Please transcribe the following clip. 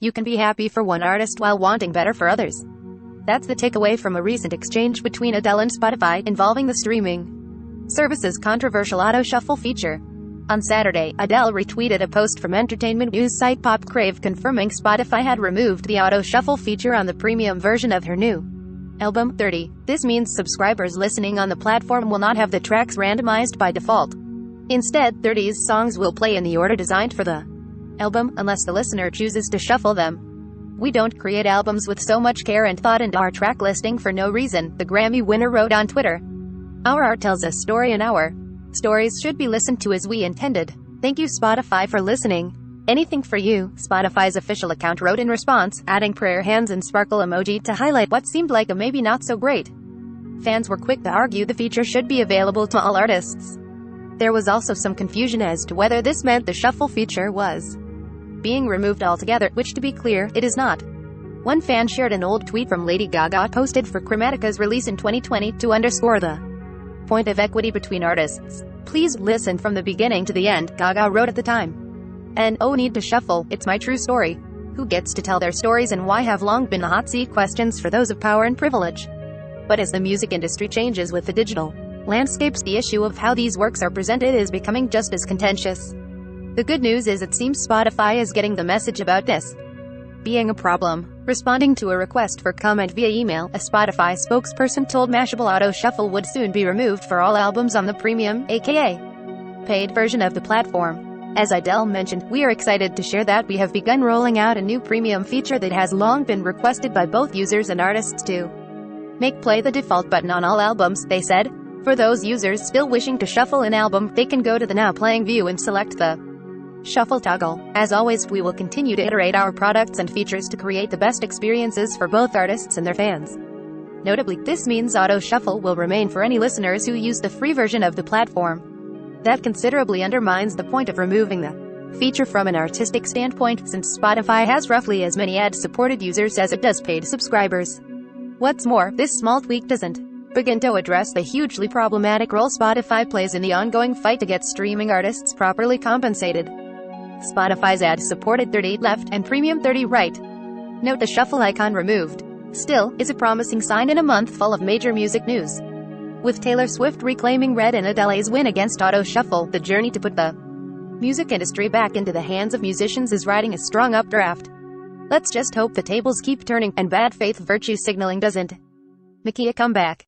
You can be happy for one artist while wanting better for others. That's the takeaway from a recent exchange between Adele and Spotify involving the streaming service's controversial auto-shuffle feature. On Saturday, Adele retweeted a post from entertainment news site Pop Crave confirming Spotify had removed the auto-shuffle feature on the premium version of her new album, 30. This means subscribers listening on the platform will not have the tracks randomized by default. Instead, 30's songs will play in the order designed for the album, unless the listener chooses to shuffle them. We don't create albums with so much care and thought into our track listing for no reason, the Grammy winner wrote on Twitter. Our art tells a story and our stories should be listened to as we intended. Thank you Spotify for listening. Anything for you, Spotify's official account wrote in response, adding prayer hands and sparkle emoji to highlight what seemed like a maybe not so great. Fans were quick to argue the feature should be available to all artists. There was also some confusion as to whether this meant the shuffle feature was being removed altogether, which to be clear, it is not. One fan shared an old tweet from Lady Gaga posted for Chromatica's release in 2020 to underscore the point of equity between artists. Please listen from the beginning to the end, Gaga wrote at the time. And oh, need to shuffle, it's my true story. Who gets to tell their stories and why have long been the hot seat questions for those of power and privilege. But as the music industry changes with the digital landscapes, the issue of how these works are presented is becoming just as contentious. The good news is it seems Spotify is getting the message about this being a problem. Responding to a request for comment via email, a Spotify spokesperson told Mashable Auto Shuffle would soon be removed for all albums on the premium, aka paid version of the platform. As Adele mentioned, we are excited to share that we have begun rolling out a new premium feature that has long been requested by both users and artists to make play the default button on all albums, they said. For those users still wishing to shuffle an album, they can go to the Now Playing view and select the shuffle toggle. As always, we will continue to iterate our products and features to create the best experiences for both artists and their fans. Notably, this means auto shuffle will remain for any listeners who use the free version of the platform. That considerably undermines the point of removing the feature from an artistic standpoint, since Spotify has roughly as many ad-supported users as it does paid subscribers. What's more, this small tweak doesn't begin to address the hugely problematic role Spotify plays in the ongoing fight to get streaming artists properly compensated. Spotify's ad-supported 30 left and premium 30 right. Note the shuffle icon removed. Still, is a promising sign in a month full of major music news. With Taylor Swift reclaiming Red and Adele's win against Auto Shuffle, the journey to put the music industry back into the hands of musicians is riding a strong updraft. Let's just hope the tables keep turning, and bad faith virtue signaling doesn't make a comeback.